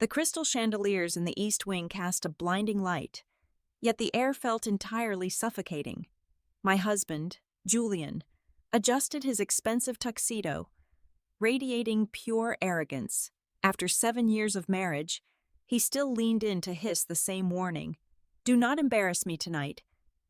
The crystal chandeliers in the east wing cast a blinding light, yet the air felt entirely suffocating. My husband, Julian, adjusted his expensive tuxedo, radiating pure arrogance. After 7 years of marriage, he still leaned in to hiss the same warning. "Do not embarrass me tonight.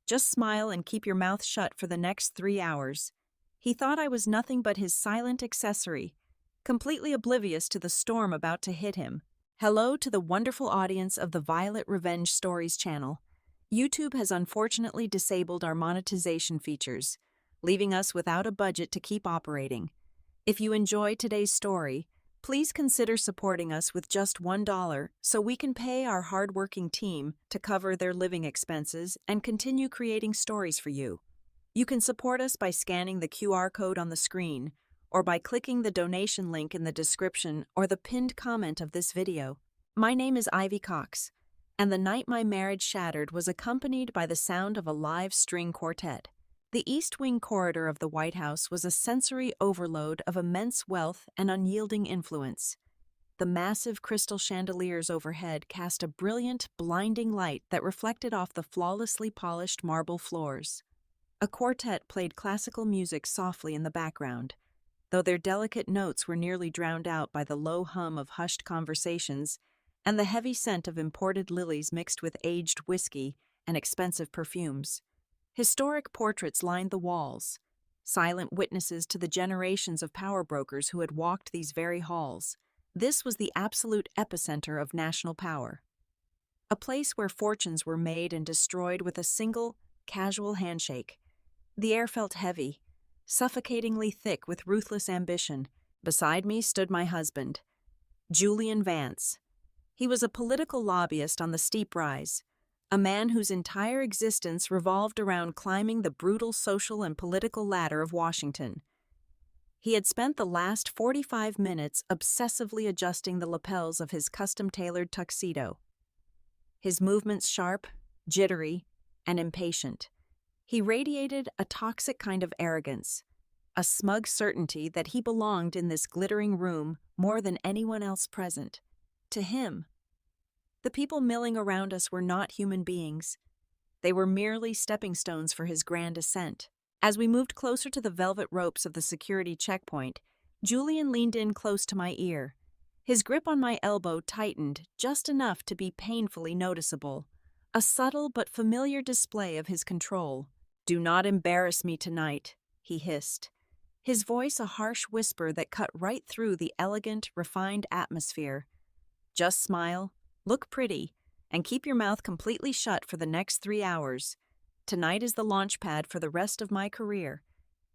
Just smile and keep your mouth shut for the next 3 hours." He thought I was nothing but his silent accessory, completely oblivious to the storm about to hit him. Hello to the wonderful audience of the Violet Revenge Stories channel. YouTube has unfortunately disabled our monetization features, leaving us without a budget to keep operating. If you enjoy today's story, please consider supporting us with just $1 so we can pay our hardworking team to cover their living expenses and continue creating stories for you. You can support us by scanning the QR code on the screen or by clicking the donation link in the description or the pinned comment of this video. My name is Ivy Cox, and the night my marriage shattered was accompanied by the sound of a live string quartet. The East Wing corridor of the White House was a sensory overload of immense wealth and unyielding influence. The massive crystal chandeliers overhead cast a brilliant, blinding light that reflected off the flawlessly polished marble floors. A quartet played classical music softly in the background, though their delicate notes were nearly drowned out by the low hum of hushed conversations and the heavy scent of imported lilies mixed with aged whiskey and expensive perfumes. Historic portraits lined the walls, silent witnesses to the generations of power brokers who had walked these very halls. This was the absolute epicenter of national power, a place where fortunes were made and destroyed with a single, casual handshake. The air felt heavy, suffocatingly thick with ruthless ambition. Beside me stood my husband, Julian Vance. He was a political lobbyist on the steep rise, a man whose entire existence revolved around climbing the brutal social and political ladder of Washington. He had spent the last 45 minutes obsessively adjusting the lapels of his custom-tailored tuxedo. His movements sharp, jittery, and impatient. He radiated a toxic kind of arrogance, a smug certainty that he belonged in this glittering room more than anyone else present. To him, the people milling around us were not human beings. They were merely stepping stones for his grand ascent. As we moved closer to the velvet ropes of the security checkpoint, Julian leaned in close to my ear. His grip on my elbow tightened just enough to be painfully noticeable, a subtle but familiar display of his control. "Do not embarrass me tonight," he hissed, his voice a harsh whisper that cut right through the elegant, refined atmosphere. "Just smile, look pretty, and keep your mouth completely shut for the next 3 hours. Tonight is the launch pad for the rest of my career.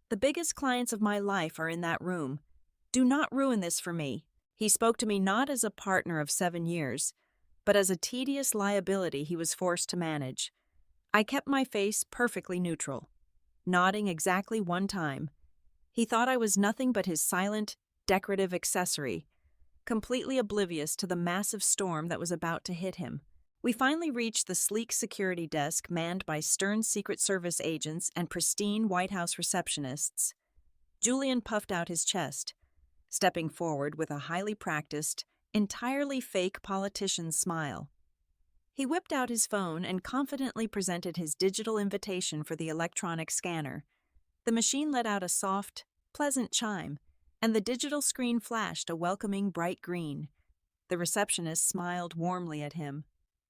The biggest clients of my life are in that room. Do not ruin this for me." He spoke to me not as a partner of 7 years, but as a tedious liability he was forced to manage. I kept my face perfectly neutral, nodding exactly one time. He thought I was nothing but his silent, decorative accessory, completely oblivious to the massive storm that was about to hit him. We finally reached the sleek security desk manned by stern Secret Service agents and pristine White House receptionists. Julian puffed out his chest, stepping forward with a highly practiced, entirely fake politician's smile. He whipped out his phone and confidently presented his digital invitation for the electronic scanner. The machine let out a soft, pleasant chime, and the digital screen flashed a welcoming bright green. The receptionist smiled warmly at him,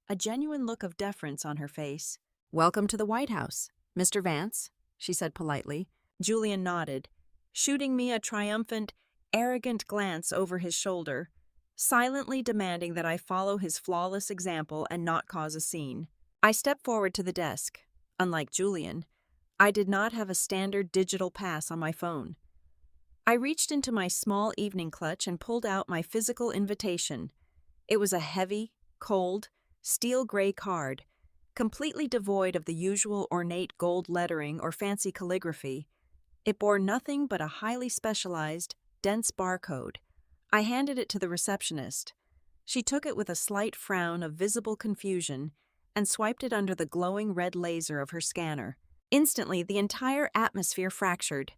a genuine look of deference on her face. "Welcome to the White House, Mr. Vance," she said politely. Julian nodded, shooting me a triumphant, arrogant glance over his shoulder, silently demanding that I follow his flawless example and not cause a scene. I stepped forward to the desk. Unlike Julian, I did not have a standard digital pass on my phone. I reached into my small evening clutch and pulled out my physical invitation. It was a heavy, cold, steel gray card, completely devoid of the usual ornate gold lettering or fancy calligraphy. It bore nothing but a highly specialized, dense barcode. I handed it to the receptionist. She took it with a slight frown of visible confusion and swiped it under the glowing red laser of her scanner. Instantly, the entire atmosphere fractured.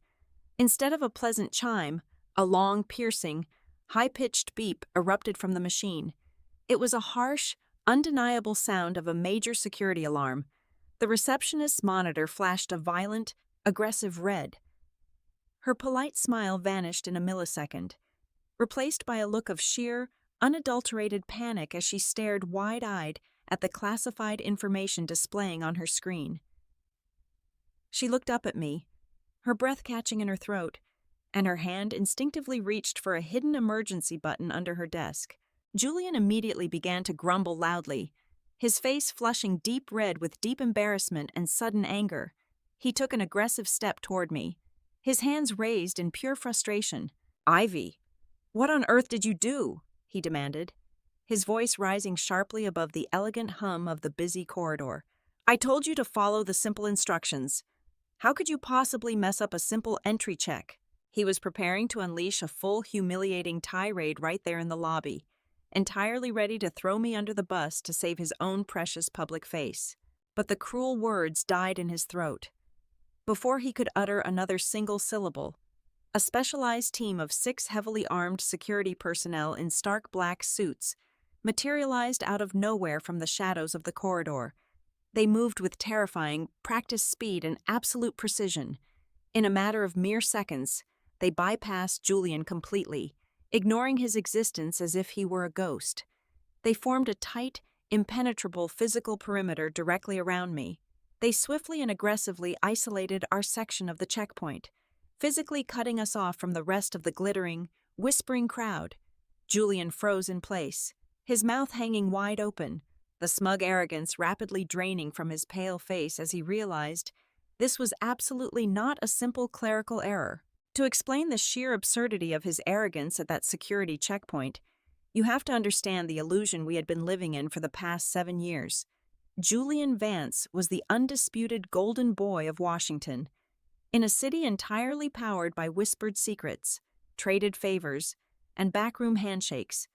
Instead of a pleasant chime, a long, piercing, high-pitched beep erupted from the machine. It was a harsh, undeniable sound of a major security alarm. The receptionist's monitor flashed a violent, aggressive red. Her polite smile vanished in a millisecond, replaced by a look of sheer, unadulterated panic as she stared wide-eyed at the classified information displaying on her screen. She looked up at me, her breath catching in her throat, and her hand instinctively reached for a hidden emergency button under her desk. Julian immediately began to grumble loudly, his face flushing deep red with deep embarrassment and sudden anger. He took an aggressive step toward me, his hands raised in pure frustration. "Ivy, what on earth did you do?" he demanded, his voice rising sharply above the elegant hum of the busy corridor. "I told you to follow the simple instructions. How could you possibly mess up a simple entry check?" He was preparing to unleash a full, humiliating tirade right there in the lobby, entirely ready to throw me under the bus to save his own precious public face. But the cruel words died in his throat. Before he could utter another single syllable, a specialized team of 6 heavily armed security personnel in stark black suits materialized out of nowhere from the shadows of the corridor. They moved with terrifying, practiced speed and absolute precision. In a matter of mere seconds, they bypassed Julian completely, ignoring his existence as if he were a ghost. They formed a tight, impenetrable physical perimeter directly around me. They swiftly and aggressively isolated our section of the checkpoint, physically cutting us off from the rest of the glittering, whispering crowd. Julian froze in place, his mouth hanging wide open, the smug arrogance rapidly draining from his pale face as he realized this was absolutely not a simple clerical error. To explain the sheer absurdity of his arrogance at that security checkpoint, you have to understand the illusion we had been living in for the past 7 years. Julian Vance was the undisputed golden boy of Washington. In a city entirely powered by whispered secrets, traded favors, and backroom handshakes,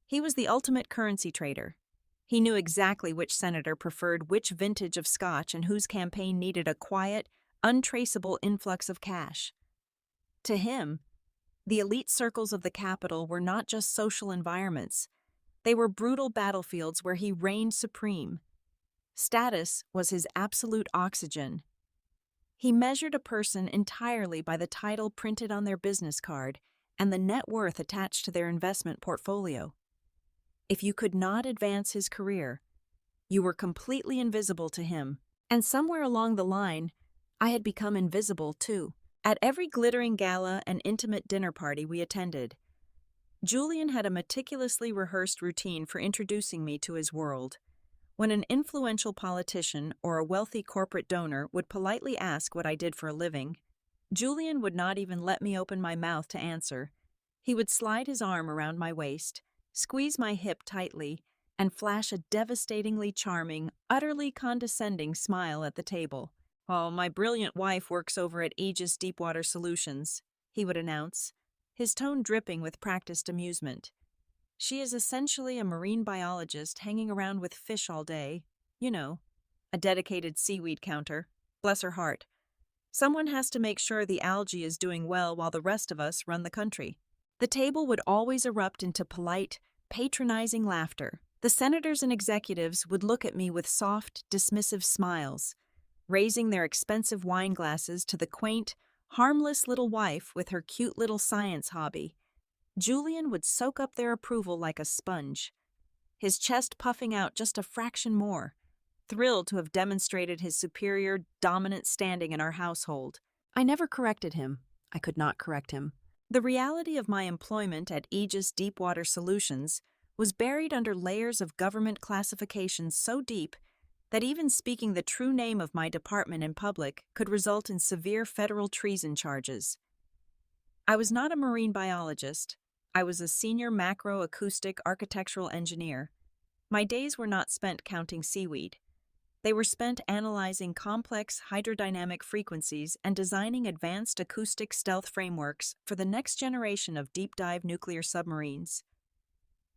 he was the ultimate currency trader. He knew exactly which senator preferred which vintage of scotch and whose campaign needed a quiet, untraceable influx of cash. To him, the elite circles of the capital were not just social environments. They were brutal battlefields where he reigned supreme. Status was his absolute oxygen. He measured a person entirely by the title printed on their business card and the net worth attached to their investment portfolio. If you could not advance his career, you were completely invisible to him. And somewhere along the line, I had become invisible too. At every glittering gala and intimate dinner party we attended, Julian had a meticulously rehearsed routine for introducing me to his world. When an influential politician or a wealthy corporate donor would politely ask what I did for a living, Julian would not even let me open my mouth to answer. He would slide his arm around my waist, squeeze my hip tightly, and flash a devastatingly charming, utterly condescending smile at the table. "Oh, my brilliant wife works over at Aegis Deepwater Solutions," he would announce, his tone dripping with practiced amusement. "She is essentially a marine biologist hanging around with fish all day. You know, a dedicated seaweed counter. Bless her heart. Someone has to make sure the algae is doing well while the rest of us run the country." The table would always erupt into polite, patronizing laughter. The senators and executives would look at me with soft, dismissive smiles, raising their expensive wine glasses to the quaint, harmless little wife with her cute little science hobby. Julian would soak up their approval like a sponge, his chest puffing out just a fraction more, thrilled to have demonstrated his superior, dominant standing in our household. I never corrected him. I could not correct him. The reality of my employment at Aegis Deepwater Solutions was buried under layers of government classifications so deep that even speaking the true name of my department in public could result in severe federal treason charges. I was not a marine biologist. I was a senior macroacoustic architectural engineer. My days were not spent counting seaweed. They were spent analyzing complex hydrodynamic frequencies and designing advanced acoustic stealth frameworks for the next generation of deep-dive nuclear submarines.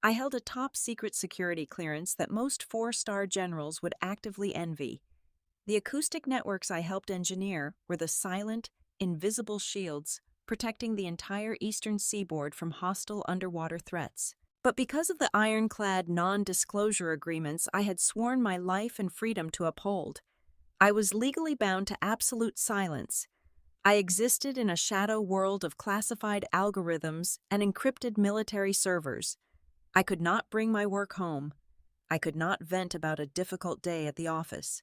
I held a top-secret security clearance that most 4-star generals would actively envy. The acoustic networks I helped engineer were the silent, invisible shields protecting the entire eastern seaboard from hostile underwater threats. But because of the ironclad non-disclosure agreements I had sworn my life and freedom to uphold, I was legally bound to absolute silence. I existed in a shadow world of classified algorithms and encrypted military servers. I could not bring my work home. I could not vent about a difficult day at the office.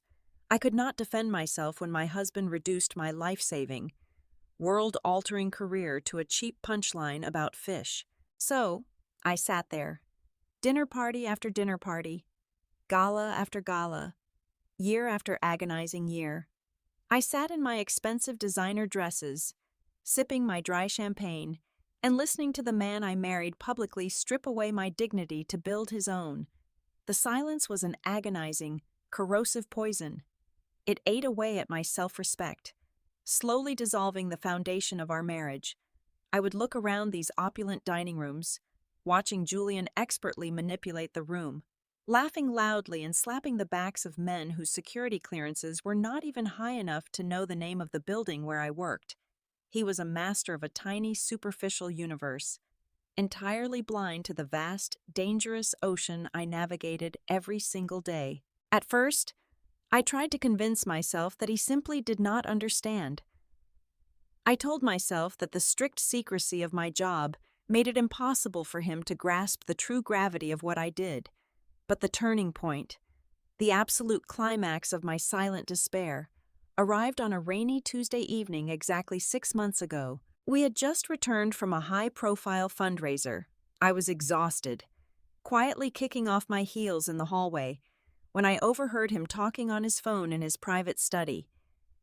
I could not defend myself when my husband reduced my life-saving, world-altering career to a cheap punchline about fish. So, I sat there, dinner party after dinner party, gala after gala, year after agonizing year. I sat in my expensive designer dresses, sipping my dry champagne, and listening to the man I married publicly strip away my dignity to build his own. The silence was an agonizing, corrosive poison. It ate away at my self-respect, slowly dissolving the foundation of our marriage. I would look around these opulent dining rooms, watching Julian expertly manipulate the room, laughing loudly and slapping the backs of men whose security clearances were not even high enough to know the name of the building where I worked. He was a master of a tiny, superficial universe, entirely blind to the vast, dangerous ocean I navigated every single day. At first, I tried to convince myself that he simply did not understand. I told myself that the strict secrecy of my job made it impossible for him to grasp the true gravity of what I did. But the turning point, the absolute climax of my silent despair, arrived on a rainy Tuesday evening exactly 6 months ago. We had just returned from a high-profile fundraiser. I was exhausted, quietly kicking off my heels in the hallway, when I overheard him talking on his phone in his private study.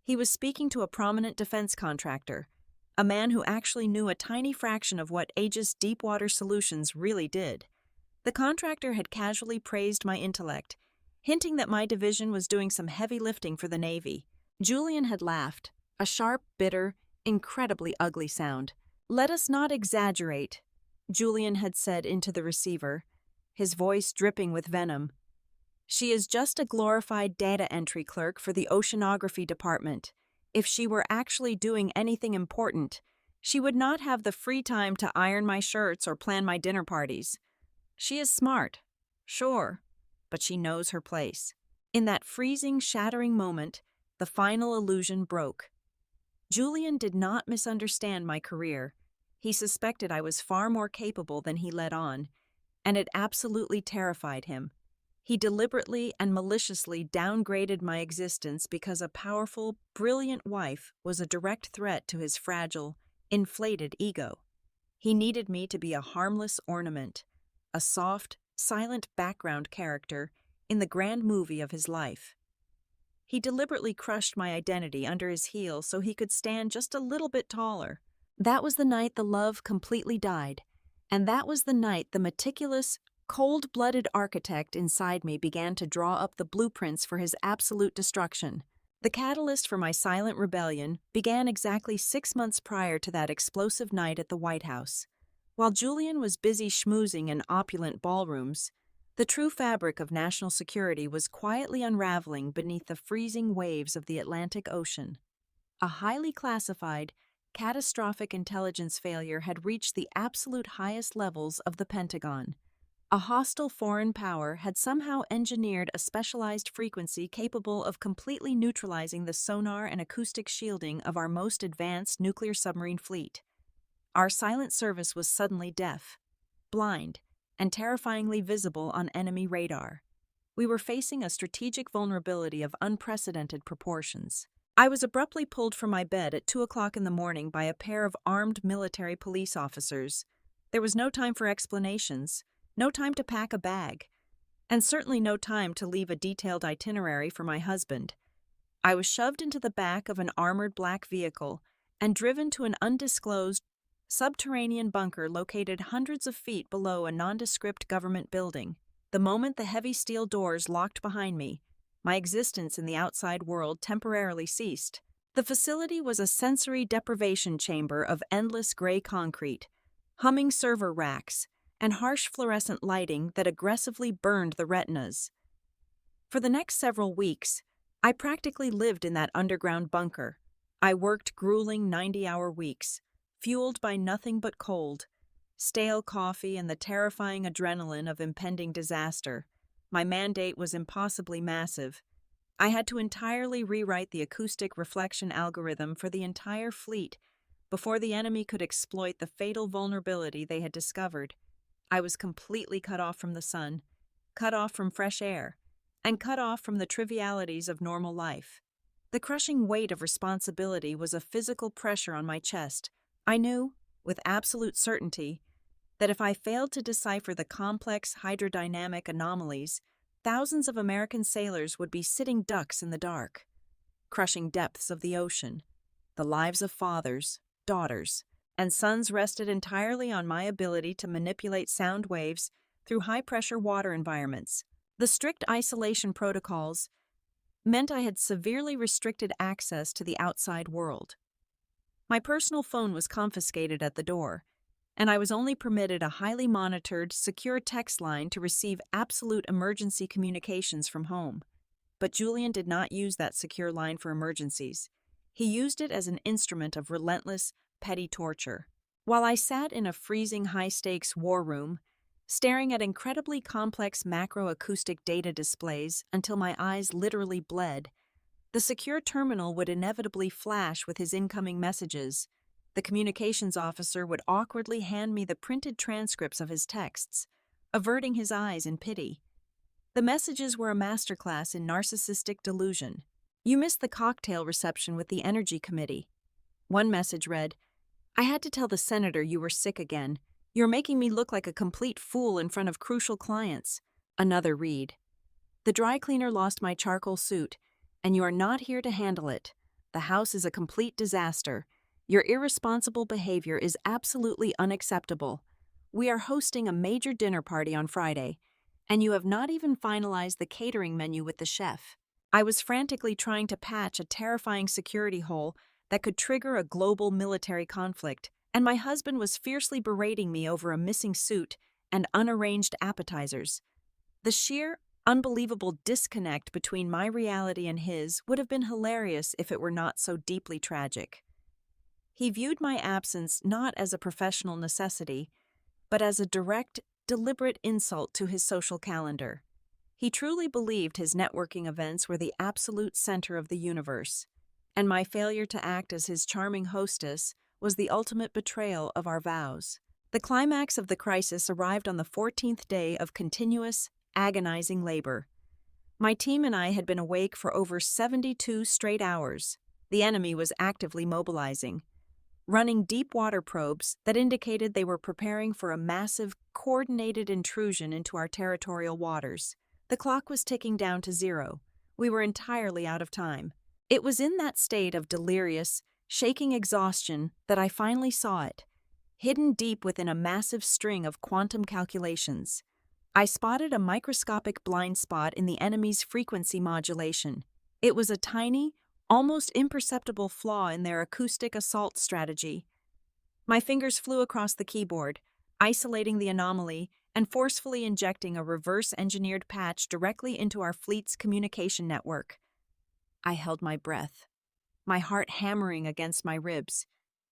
He was speaking to a prominent defense contractor, a man who actually knew a tiny fraction of what Aegis Deepwater Solutions really did. The contractor had casually praised my intellect, hinting that my division was doing some heavy lifting for the Navy. Julian had laughed, a sharp, bitter, incredibly ugly sound. "Let us not exaggerate," Julian had said into the receiver, his voice dripping with venom. "She is just a glorified data entry clerk for the oceanography department. If she were actually doing anything important, she would not have the free time to iron my shirts or plan my dinner parties. She is smart, sure, but she knows her place." In that freezing, shattering moment, the final illusion broke. Julian did not misunderstand my career. He suspected I was far more capable than he let on, and it absolutely terrified him. He deliberately and maliciously downgraded my existence because a powerful, brilliant wife was a direct threat to his fragile, inflated ego. He needed me to be a harmless ornament, a soft, silent background character in the grand movie of his life. He deliberately crushed my identity under his heel so he could stand just a little bit taller. That was the night the love completely died, and that was the night the meticulous, cold-blooded architect inside me began to draw up the blueprints for his absolute destruction. The catalyst for my silent rebellion began exactly 6 months prior to that explosive night at the White House. While Julian was busy schmoozing in opulent ballrooms, the true fabric of national security was quietly unraveling beneath the freezing waves of the Atlantic Ocean. A highly classified, catastrophic intelligence failure had reached the absolute highest levels of the Pentagon. A hostile foreign power had somehow engineered a specialized frequency capable of completely neutralizing the sonar and acoustic shielding of our most advanced nuclear submarine fleet. Our silent service was suddenly deaf, blind, and terrifyingly visible on enemy radar. We were facing a strategic vulnerability of unprecedented proportions. I was abruptly pulled from my bed at 2 o'clock in the morning by a pair of armed military police officers. There was no time for explanations, no time to pack a bag, and certainly no time to leave a detailed itinerary for my husband. I was shoved into the back of an armored black vehicle and driven to an undisclosed, subterranean bunker located hundreds of feet below a nondescript government building. The moment the heavy steel doors locked behind me, my existence in the outside world temporarily ceased. The facility was a sensory deprivation chamber of endless gray concrete, humming server racks, and harsh fluorescent lighting that aggressively burned the retinas. For the next several weeks, I practically lived in that underground bunker. I worked grueling 90-hour weeks, fueled by nothing but cold, stale coffee, and the terrifying adrenaline of impending disaster. My mandate was impossibly massive. I had to entirely rewrite the acoustic reflection algorithm for the entire fleet before the enemy could exploit the fatal vulnerability they had discovered. I was completely cut off from the sun, cut off from fresh air, and cut off from the trivialities of normal life. The crushing weight of responsibility was a physical pressure on my chest. I knew, with absolute certainty, that if I failed to decipher the complex hydrodynamic anomalies, thousands of American sailors would be sitting ducks in the dark. Crushing depths of the ocean, the lives of fathers, daughters, and sons rested entirely on my ability to manipulate sound waves through high-pressure water environments. The strict isolation protocols meant I had severely restricted access to the outside world. My personal phone was confiscated at the door, and I was only permitted a highly monitored, secure text line to receive absolute emergency communications from home. But Julian did not use that secure line for emergencies. He used it as an instrument of relentless, petty torture. While I sat in a freezing high-stakes war room, staring at incredibly complex macroacoustic data displays until my eyes literally bled, the secure terminal would inevitably flash with his incoming messages. The communications officer would awkwardly hand me the printed transcripts of his texts, averting his eyes in pity. The messages were a masterclass in narcissistic delusion. "You missed the cocktail reception with the Energy Committee." One message read, "I had to tell the senator you were sick again. You're making me look like a complete fool in front of crucial clients." Another read, "The dry cleaner lost my charcoal suit, and you are not here to handle it. The house is a complete disaster. Your irresponsible behavior is absolutely unacceptable. We are hosting a major dinner party on Friday, and you have not even finalized the catering menu with the chef." I was frantically trying to patch a terrifying security hole that could trigger a global military conflict, and my husband was fiercely berating me over a missing suit and unarranged appetizers. The sheer, unbelievable disconnect between my reality and his would have been hilarious if it were not so deeply tragic. He viewed my absence not as a professional necessity, but as a direct, deliberate insult to his social calendar. He truly believed his networking events were the absolute center of the universe, and my failure to act as his charming hostess was the ultimate betrayal of our vows. The climax of the crisis arrived on the 14th day of continuous, agonizing labor. My team and I had been awake for over 72 straight hours. The enemy was actively mobilizing, running deep water probes that indicated they were preparing for a massive, coordinated intrusion into our territorial waters. The clock was ticking down to zero. We were entirely out of time. It was in that state of delirious, shaking exhaustion that I finally saw it, hidden deep within a massive string of quantum calculations. I spotted a microscopic blind spot in the enemy's frequency modulation. It was a tiny, almost imperceptible flaw in their acoustic assault strategy. My fingers flew across the keyboard, isolating the anomaly and forcefully injecting a reverse-engineered patch directly into our fleet's communication network. I held my breath, my heart hammering against my ribs,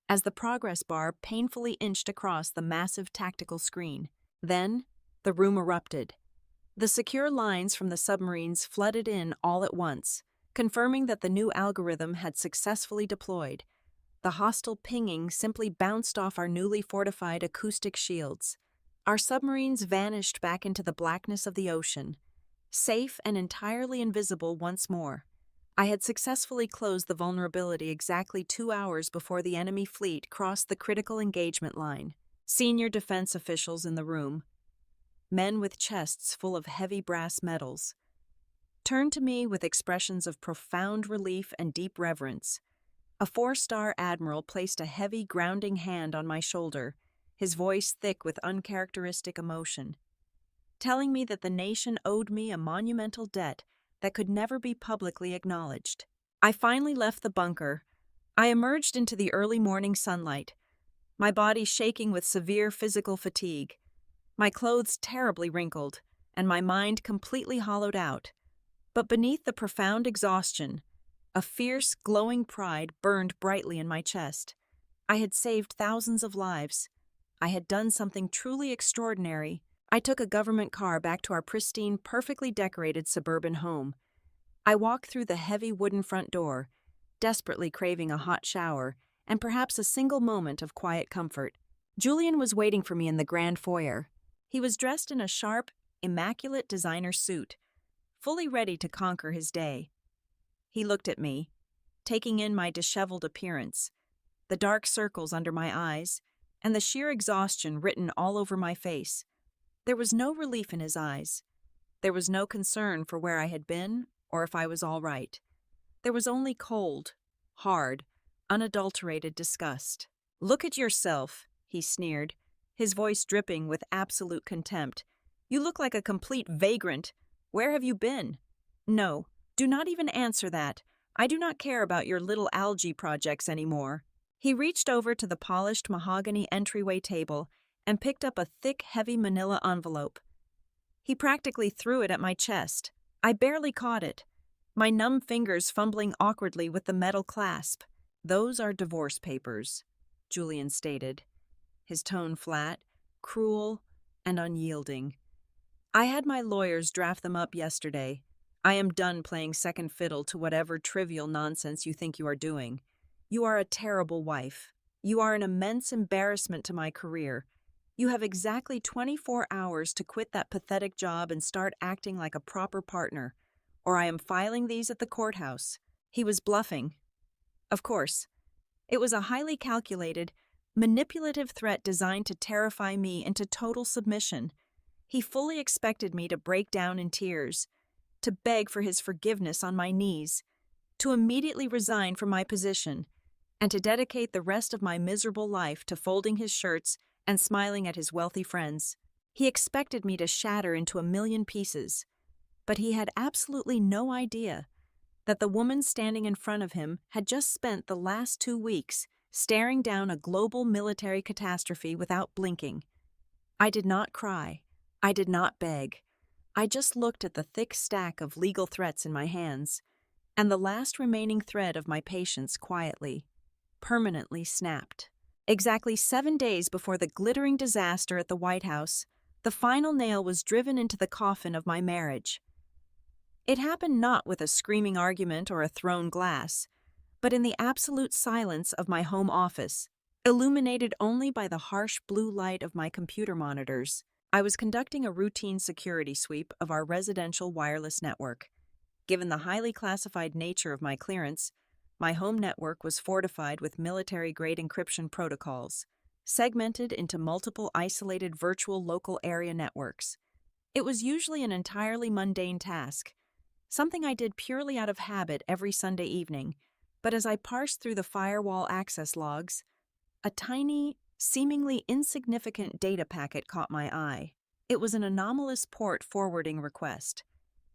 as the progress bar painfully inched across the massive tactical screen. Then, the room erupted. The secure lines from the submarines flooded in all at once, confirming that the new algorithm had successfully deployed. The hostile pinging simply bounced off our newly fortified acoustic shields. Our submarines vanished back into the blackness of the ocean, safe and entirely invisible once more. I had successfully closed the vulnerability exactly 2 hours before the enemy fleet crossed the critical engagement line. Senior defense officials in the room, men with chests full of heavy brass medals, turned to me with expressions of profound relief and deep reverence. A 4-star admiral placed a heavy, grounding hand on my shoulder, his voice thick with uncharacteristic emotion, telling me that the nation owed me a monumental debt that could never be publicly acknowledged. I finally left the bunker. I emerged into the early morning sunlight, my body shaking with severe physical fatigue, my clothes terribly wrinkled, and my mind completely hollowed out. But beneath the profound exhaustion, a fierce, glowing pride burned brightly in my chest. I had saved thousands of lives. I had done something truly extraordinary. I took a government car back to our pristine, perfectly decorated suburban home. I walked through the heavy wooden front door, desperately craving a hot shower and perhaps a single moment of quiet comfort. Julian was waiting for me in the grand foyer. He was dressed in a sharp, immaculate designer suit, fully ready to conquer his day. He looked at me, taking in my disheveled appearance, the dark circles under my eyes, and the sheer exhaustion written all over my face. There was no relief in his eyes. There was no concern for where I had been or if I was all right. There was only cold, hard, unadulterated disgust. "Look at yourself," he sneered, his voice dripping with absolute contempt. "You look like a complete vagrant. Where have you been? No, do not even answer that. I do not care about your little algae projects anymore." He reached over to the polished mahogany entryway table and picked up a thick, heavy manila envelope. He practically threw it at my chest. I barely caught it, my numb fingers fumbling awkwardly with the metal clasp. "Those are divorce papers," Julian stated, his tone flat, cruel, and unyielding. "I had my lawyers draft them up yesterday. I am done playing second fiddle to whatever trivial nonsense you think you are doing. You are a terrible wife. You are an immense embarrassment to my career. You have exactly 24 hours to quit that pathetic job and start acting like a proper partner, or I am filing these at the courthouse." He was bluffing. Of course. It was a highly calculated, manipulative threat designed to terrify me into total submission. He fully expected me to break down in tears, to beg for his forgiveness on my knees, to immediately resign from my position, and to dedicate the rest of my miserable life to folding his shirts and smiling at his wealthy friends. He expected me to shatter into a million pieces, but he had absolutely no idea that the woman standing in front of him had just spent the last 2 weeks staring down a global military catastrophe without blinking. I did not cry. I did not beg. I just looked at the thick stack of legal threats in my hands, and the last remaining thread of my patience quietly, permanently snapped. Exactly 7 days before the glittering disaster at the White House, the final nail was driven into the coffin of my marriage. It happened not with a screaming argument or a thrown glass, but in the absolute silence of my home office, illuminated only by the harsh blue light of my computer monitors. I was conducting a routine security sweep of our residential wireless network. Given the highly classified nature of my clearance, my home network was fortified with military-grade encryption protocols, segmented into multiple isolated virtual local area networks. It was usually an entirely mundane task, something I did purely out of habit every Sunday evening, but as I parsed through the firewall access logs, a tiny, seemingly insignificant data packet caught my eye. It was an anomalous port forwarding request,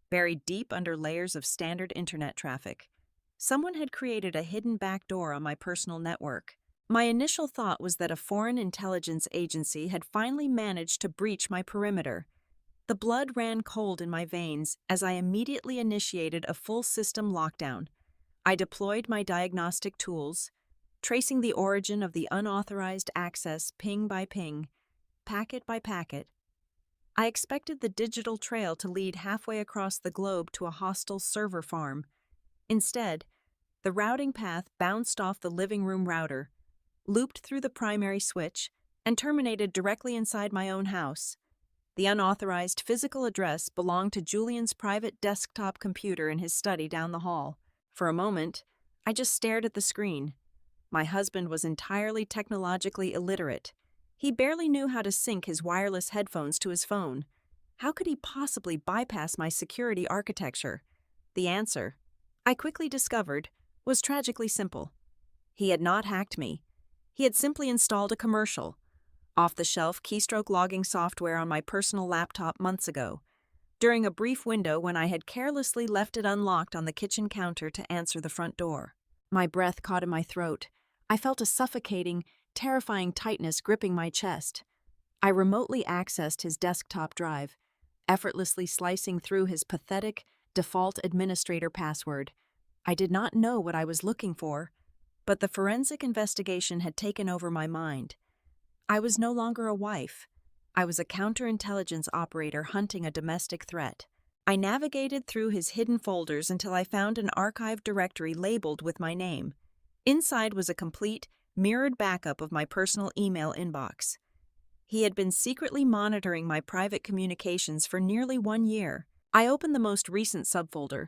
buried deep under layers of standard internet traffic. Someone had created a hidden backdoor on my personal network. My initial thought was that a foreign intelligence agency had finally managed to breach my perimeter. The blood ran cold in my veins as I immediately initiated a full system lockdown. I deployed my diagnostic tools, tracing the origin of the unauthorized access ping by ping, packet by packet. I expected the digital trail to lead halfway across the globe to a hostile server farm. Instead, the routing path bounced off the living room router, looped through the primary switch, and terminated directly inside my own house. The unauthorized physical address belonged to Julian's private desktop computer in his study down the hall. For a moment, I just stared at the screen. My husband was entirely technologically illiterate. He barely knew how to sync his wireless headphones to his phone. How could he possibly bypass my security architecture? The answer, I quickly discovered, was tragically simple. He had not hacked me. He had simply installed a commercial, off-the-shelf keystroke logging software on my personal laptop months ago, during a brief window when I had carelessly left it unlocked on the kitchen counter to answer the front door. My breath caught in my throat. I felt a suffocating, terrifying tightness gripping my chest. I remotely accessed his desktop drive, effortlessly slicing through his pathetic, default administrator password. I did not know what I was looking for, but the forensic investigation had taken over my mind. I was no longer a wife. I was a counterintelligence operator hunting a domestic threat. I navigated through his hidden folders until I found an archived directory labeled with my name. Inside was a complete, mirrored backup of my personal email inbox. He had been secretly monitoring my private communications for nearly 1 year. I opened the most recent subfolder,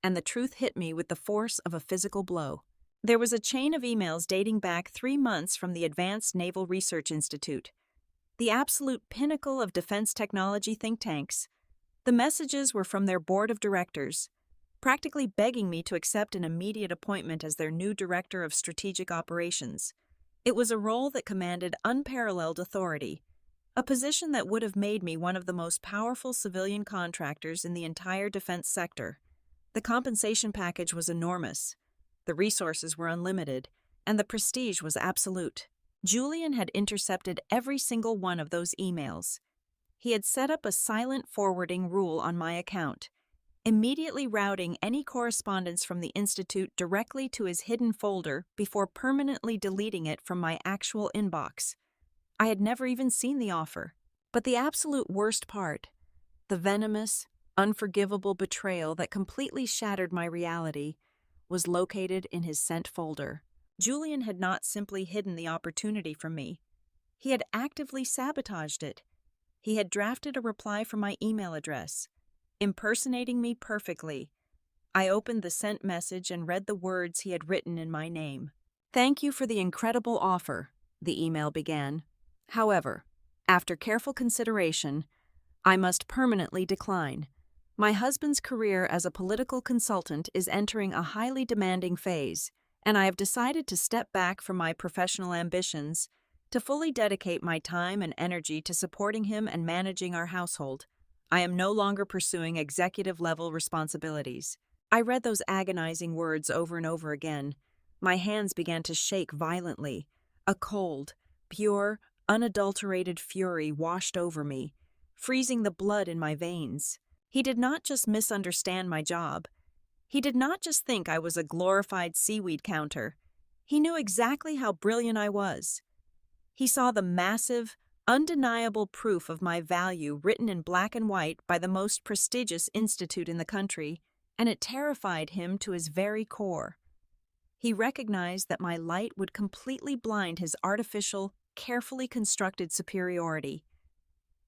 and the truth hit me with the force of a physical blow. There was a chain of emails dating back 3 months from the Advanced Naval Research Institute, the absolute pinnacle of defense technology think tanks. The messages were from their board of directors, practically begging me to accept an immediate appointment as their new director of strategic operations. It was a role that commanded unparalleled authority, a position that would have made me one of the most powerful civilian contractors in the entire defense sector. The compensation package was enormous, the resources were unlimited, and the prestige was absolute. Julian had intercepted every single one of those emails. He had set up a silent forwarding rule on my account, immediately routing any correspondence from the Institute directly to his hidden folder before permanently deleting it from my actual inbox. I had never even seen the offer. But the absolute worst part, the venomous, unforgivable betrayal that completely shattered my reality, was located in his sent folder. Julian had not simply hidden the opportunity from me. He had actively sabotaged it. He had drafted a reply from my email address, impersonating me perfectly. I opened the sent message and read the words he had written in my name. "Thank you for the incredible offer," the email began. "However, after careful consideration, I must permanently decline. My husband's career as a political consultant is entering a highly demanding phase, and I have decided to step back from my professional ambitions to fully dedicate my time and energy to supporting him and managing our household. I am no longer pursuing executive-level responsibilities." I read those agonizing words over and over again. My hands began to shake violently. A cold, pure, unadulterated fury washed over me, freezing the blood in my veins. He did not just misunderstand my job. He did not just think I was a glorified seaweed counter. He knew exactly how brilliant I was. He saw the massive, undeniable proof of my value written in black and white by the most prestigious institute in the country, and it terrified him to his very core. He recognized that my light would completely blind his artificial, carefully constructed superiority.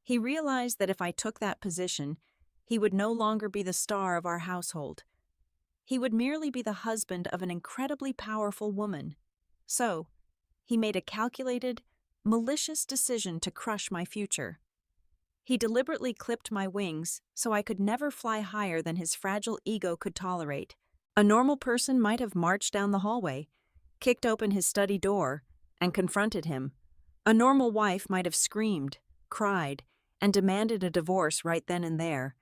He realized that if I took that position, he would no longer be the star of our household. He would merely be the husband of an incredibly powerful woman. So, he made a calculated, malicious decision to crush my future. He deliberately clipped my wings so I could never fly higher than his fragile ego could tolerate. A normal person might have marched down the hallway, kicked open his study door, and confronted him. A normal wife might have screamed, cried, and demanded a divorce right then and there.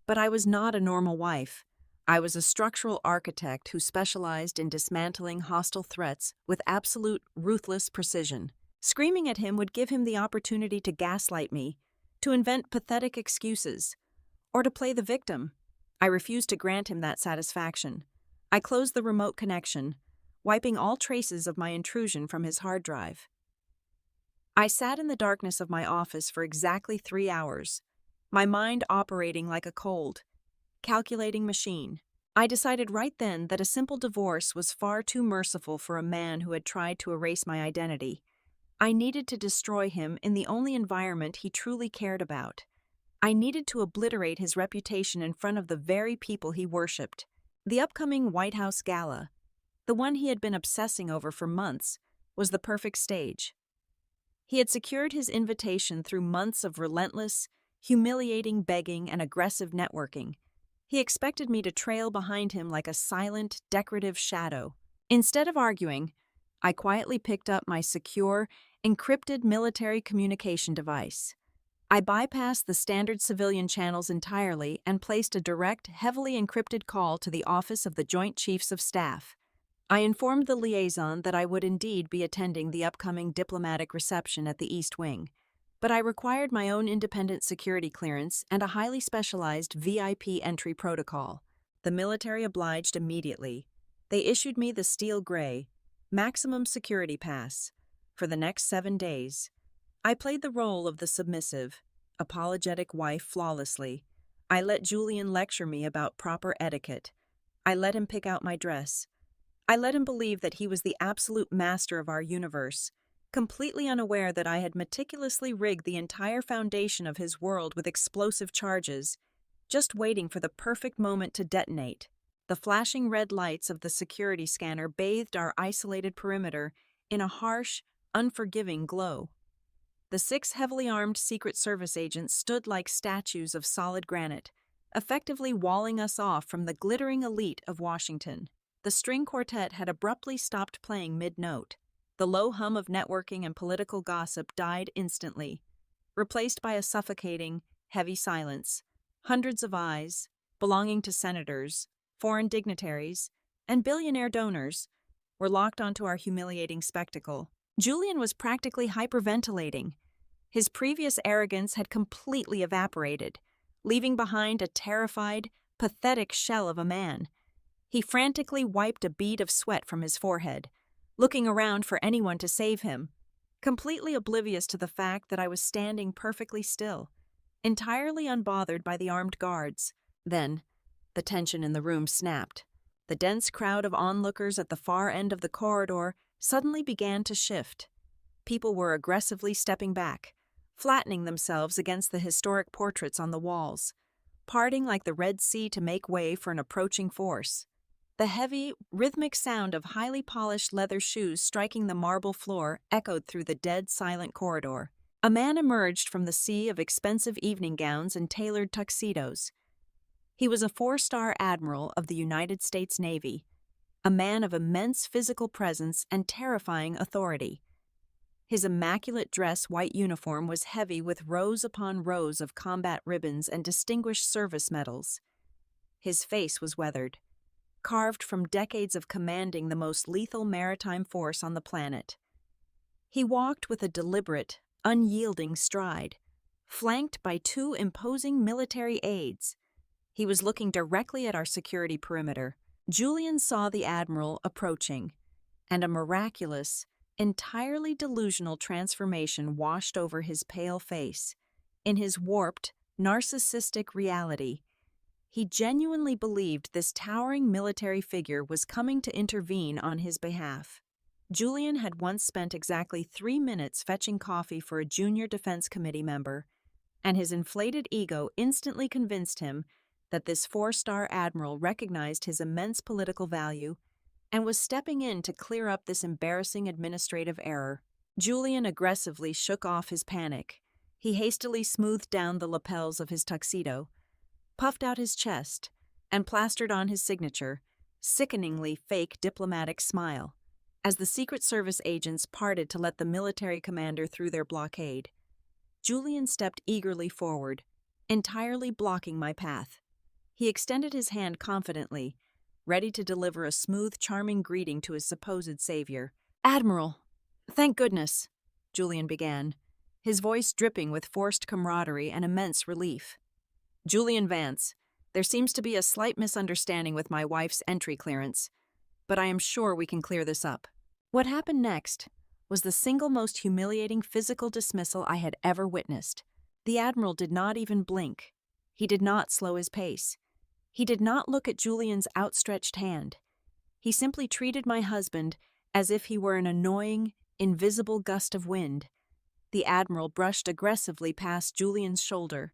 But I was not a normal wife. I was a structural architect who specialized in dismantling hostile threats with absolute, ruthless precision. Screaming at him would give him the opportunity to gaslight me, to invent pathetic excuses, or to play the victim. I refused to grant him that satisfaction. I closed the remote connection, wiping all traces of my intrusion from his hard drive. I sat in the darkness of my office for exactly 3 hours, my mind operating like a cold, calculating machine. I decided right then that a simple divorce was far too merciful for a man who had tried to erase my identity. I needed to destroy him in the only environment he truly cared about. I needed to obliterate his reputation in front of the very people he worshipped. The upcoming White House gala, the one he had been obsessing over for months, was the perfect stage. He had secured his invitation through months of relentless, humiliating begging and aggressive networking. He expected me to trail behind him like a silent, decorative shadow. Instead of arguing, I quietly picked up my secure, encrypted military communication device. I bypassed the standard civilian channels entirely and placed a direct, heavily encrypted call to the office of the Joint Chiefs of Staff. I informed the liaison that I would indeed be attending the upcoming diplomatic reception at the East Wing, but I required my own independent security clearance and a highly specialized VIP entry protocol. The military obliged immediately. They issued me the steel gray, maximum security pass, for the next 7 days. I played the role of the submissive, apologetic wife flawlessly. I let Julian lecture me about proper etiquette. I let him pick out my dress. I let him believe that he was the absolute master of our universe, completely unaware that I had meticulously rigged the entire foundation of his world with explosive charges, just waiting for the perfect moment to detonate. The flashing red lights of the security scanner bathed our isolated perimeter in a harsh, unforgiving glow. The 6 heavily armed Secret Service agents stood like statues of solid granite, effectively walling us off from the glittering elite of Washington. The string quartet had abruptly stopped playing mid-note. The low hum of networking and political gossip died instantly, replaced by a suffocating, heavy silence. Hundreds of eyes, belonging to senators, foreign dignitaries, and billionaire donors, were locked onto our humiliating spectacle. Julian was practically hyperventilating. His previous arrogance had completely evaporated, leaving behind a terrified, pathetic shell of a man. He frantically wiped a bead of sweat from his forehead, looking around for anyone to save him, completely oblivious to the fact that I was standing perfectly still, entirely unbothered by the armed guards. Then, the tension in the room snapped. The dense crowd of onlookers at the far end of the corridor suddenly began to shift. People were aggressively stepping back, flattening themselves against the historic portraits on the walls, parting like the Red Sea to make way for an approaching force. The heavy, rhythmic sound of highly polished leather shoes striking the marble floor echoed through the dead, silent corridor. A man emerged from the sea of expensive evening gowns and tailored tuxedos. He was a 4-star Admiral of the United States Navy, a man of immense physical presence and terrifying authority. His immaculate dress white uniform was heavy with rows upon rows of combat ribbons and distinguished service medals. His face was weathered, carved from decades of commanding the most lethal maritime force on the planet. He walked with a deliberate, unyielding stride, flanked by 2 imposing military aides. He was looking directly at our security perimeter. Julian saw the Admiral approaching, and a miraculous, entirely delusional transformation washed over his pale face. In his warped, narcissistic reality, he genuinely believed this towering military figure was coming to intervene on his behalf. Julian had once spent exactly 3 minutes fetching coffee for a junior Defense Committee member, and his inflated ego instantly convinced him that this 4-star Admiral recognized his immense political value and was stepping in to clear up this embarrassing administrative error. Julian aggressively shook off his panic. He hastily smoothed down the lapels of his tuxedo, puffed out his chest, and plastered on his signature, sickeningly fake diplomatic smile. As the Secret Service agents parted to let the military commander through their blockade, Julian stepped eagerly forward, entirely blocking my path. He extended his hand confidently, ready to deliver a smooth, charming greeting to his supposed savior. "Admiral, thank goodness," Julian began, his voice dripping with forced camaraderie and immense relief. "Julian Vance, there seems to be a slight misunderstanding with my wife's entry clearance, but I am sure we can clear this up." What happened next was the single most humiliating physical dismissal I had ever witnessed. The Admiral did not even blink. He did not slow his pace. He did not look at Julian's outstretched hand. He simply treated my husband as if he were an annoying, invisible gust of wind. The Admiral brushed aggressively past Julian's shoulder,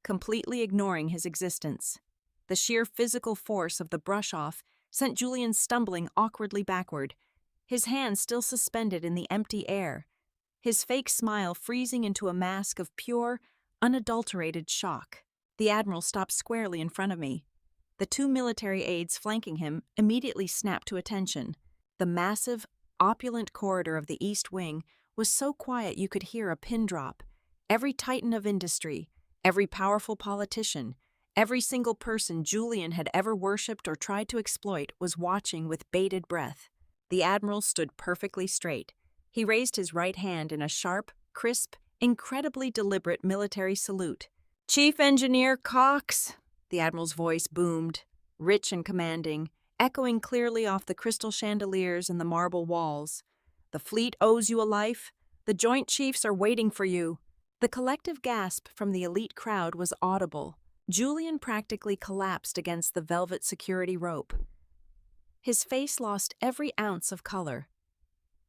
completely ignoring his existence. The sheer physical force of the brush-off sent Julian stumbling awkwardly backward, his hand still suspended in the empty air, his fake smile freezing into a mask of pure, unadulterated shock. The Admiral stopped squarely in front of me. The 2 military aides flanking him immediately snapped to attention. The massive, opulent corridor of the East Wing was so quiet you could hear a pin drop. Every titan of industry, every powerful politician, every single person Julian had ever worshipped or tried to exploit was watching with bated breath. The Admiral stood perfectly straight. He raised his right hand in a sharp, crisp, incredibly deliberate military salute. "Chief Engineer Cox," the Admiral's voice boomed, rich and commanding, echoing clearly off the crystal chandeliers and the marble walls. "The fleet owes you a life. The Joint Chiefs are waiting for you." The collective gasp from the elite crowd was audible. Julian practically collapsed against the velvet security rope. His face lost every ounce of color,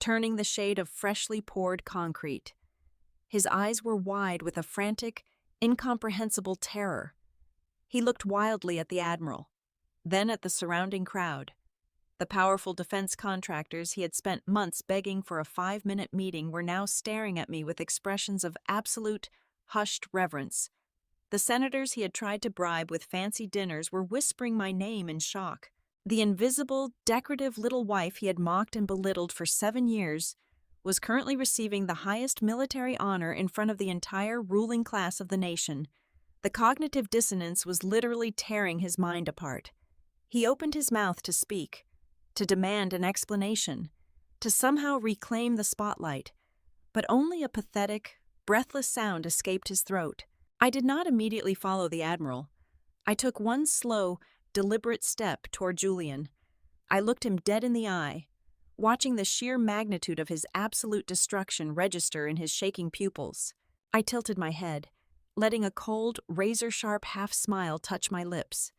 turning the shade of freshly poured concrete. His eyes were wide with a frantic, incomprehensible terror. He looked wildly at the Admiral, then at the surrounding crowd. The powerful defense contractors he had spent months begging for a 5-minute meeting were now staring at me with expressions of absolute, hushed reverence. The senators he had tried to bribe with fancy dinners were whispering my name in shock. The invisible, decorative little wife he had mocked and belittled for 7 years was currently receiving the highest military honor in front of the entire ruling class of the nation. The cognitive dissonance was literally tearing his mind apart. He opened his mouth to speak, to demand an explanation, to somehow reclaim the spotlight, but only a pathetic, breathless sound escaped his throat. I did not immediately follow the Admiral. I took one slow, deliberate step toward Julian. I looked him dead in the eye, watching the sheer magnitude of his absolute destruction register in his shaking pupils. I tilted my head, letting a cold, razor-sharp half-smile touch my lips.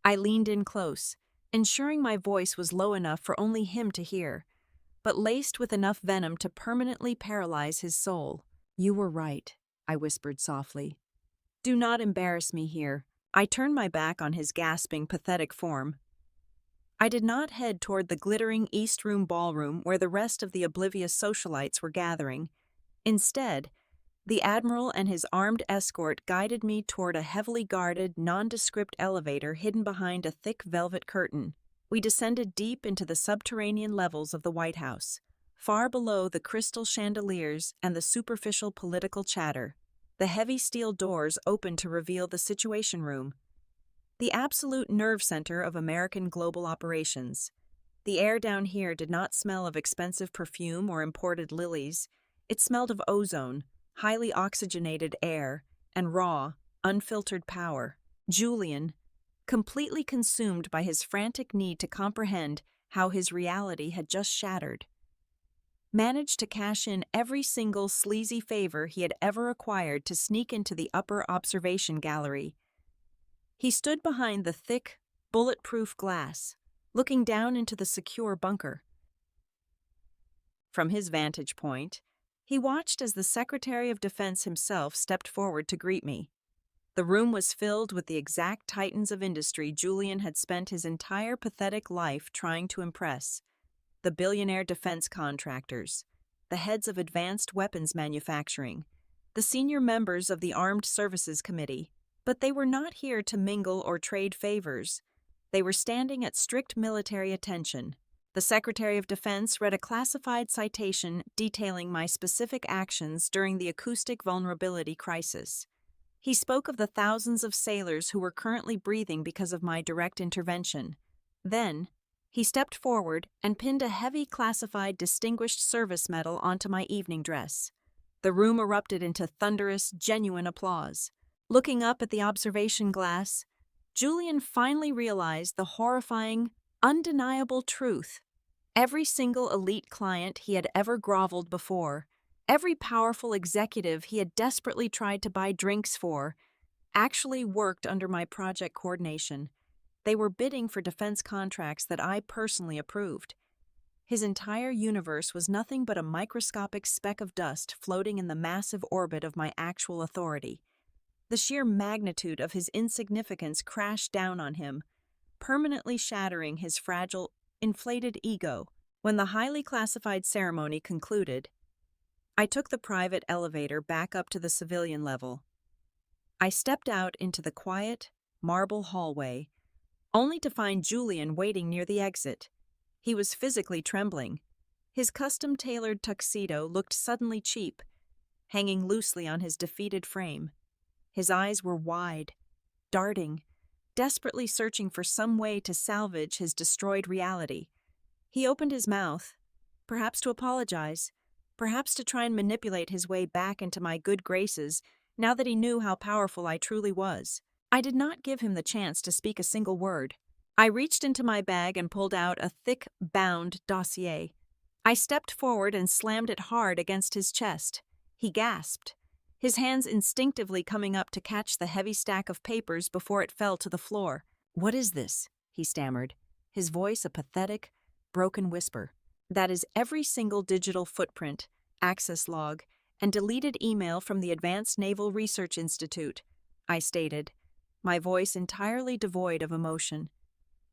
I leaned in close, ensuring my voice was low enough for only him to hear, but laced with enough venom to permanently paralyze his soul. "You were right," I whispered softly. "Do not embarrass me here." I turned my back on his gasping, pathetic form. I did not head toward the glittering East Room ballroom where the rest of the oblivious socialites were gathering. Instead, the Admiral and his armed escort guided me toward a heavily guarded, nondescript elevator hidden behind a thick velvet curtain. We descended deep into the subterranean levels of the White House, far below the crystal chandeliers and the superficial political chatter. The heavy steel doors opened to reveal the Situation Room, the absolute nerve center of American global operations. The air down here did not smell of expensive perfume or imported lilies. It smelled of ozone, highly oxygenated air, and raw, unfiltered power. Julian, completely consumed by his frantic need to comprehend how his reality had just shattered, managed to cash in every single sleazy favor he had ever acquired to sneak into the upper observation gallery. He stood behind the thick, bulletproof glass, looking down into the secure bunker. From his vantage point, he watched as the Secretary of Defense himself stepped forward to greet me. The room was filled with the exact titans of industry Julian had spent his entire pathetic life trying to impress. The billionaire defense contractors, the heads of advanced weapons manufacturing, the senior members of the Armed Services Committee. But they were not here to mingle or trade favors. They were standing at strict military attention. The Secretary of Defense read a classified citation detailing my specific actions during the acoustic vulnerability crisis. He spoke of the thousands of sailors who were currently breathing because of my direct intervention. Then, he stepped forward and pinned a heavy classified Distinguished Service Medal onto my evening dress. The room erupted into thunderous, genuine applause. Looking up at the observation glass, Julian finally realized the horrifying, undeniable truth. Every single elite client he had ever groveled before, every powerful executive he had desperately tried to buy drinks for, actually worked under my project coordination. They were bidding for defense contracts that I personally approved. His entire universe was nothing but a microscopic speck of dust floating in the massive orbit of my actual authority. The sheer magnitude of his insignificance crashed down on him, permanently shattering his fragile, inflated ego. When the highly classified ceremony concluded, I took the private elevator back up to the civilian level. I stepped out into the quiet, marble hallway, only to find Julian waiting near the exit. He was physically trembling. His custom-tailored tuxedo looked suddenly cheap, hanging loosely on his defeated frame. His eyes were wide, darting, desperately searching for some way to salvage his destroyed reality. He opened his mouth, perhaps to apologize, perhaps to try and manipulate his way back into my good graces now that he knew how powerful I truly was. I did not give him the chance to speak a single word. I reached into my bag and pulled out a thick, bound dossier. I stepped forward and slammed it hard against his chest. He gasped, his hands instinctively coming up to catch the heavy stack of papers before it fell to the floor. "What is this?" he stammered, his voice a pathetic, broken whisper. "That is every single digital footprint, access log, and deleted email from the Advanced Naval Research Institute," I stated, my voice entirely devoid of emotion.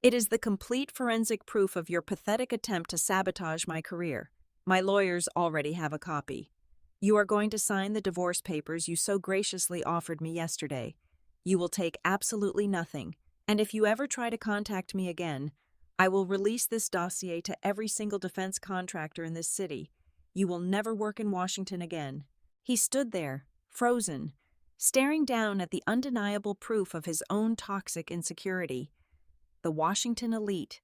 "It is the complete forensic proof of your pathetic attempt to sabotage my career. My lawyers already have a copy. You are going to sign the divorce papers you so graciously offered me yesterday. You will take absolutely nothing, and if you ever try to contact me again, I will release this dossier to every single defense contractor in this city. You will never work in Washington again." He stood there, frozen, staring down at the undeniable proof of his own toxic insecurity. The Washington elite,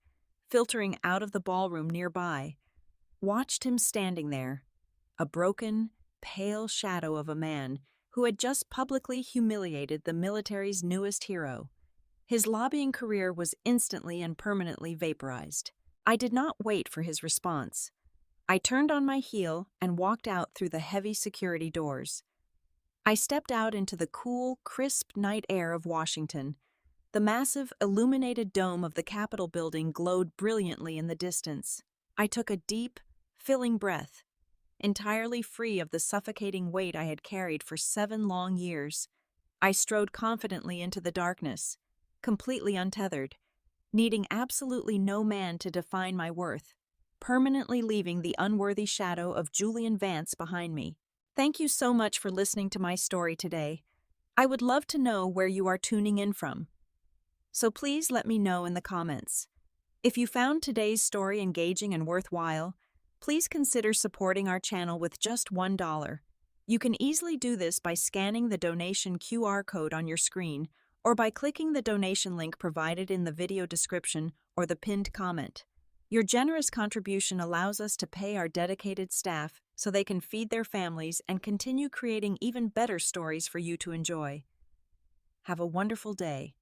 filtering out of the ballroom nearby, watched him standing there, a broken, pale shadow of a man who had just publicly humiliated the military's newest hero. His lobbying career was instantly and permanently vaporized. I did not wait for his response. I turned on my heel and walked out through the heavy security doors. I stepped out into the cool, crisp night air of Washington. The massive, illuminated dome of the Capitol building glowed brilliantly in the distance. I took a deep, filling breath, entirely free of the suffocating weight I had carried for 7 long years. I strode confidently into the darkness, completely untethered, needing absolutely no man to define my worth, permanently leaving the unworthy shadow of Julian Vance behind me. Thank you so much for listening to my story today. I would love to know where you are tuning in from, so please let me know in the comments. If you found today's story engaging and worthwhile, please consider supporting our channel with just $1. You can easily do this by scanning the donation QR code on your screen or by clicking the donation link provided in the video description or the pinned comment. Your generous contribution allows us to pay our dedicated staff so they can feed their families and continue creating even better stories for you to enjoy. Have a wonderful day.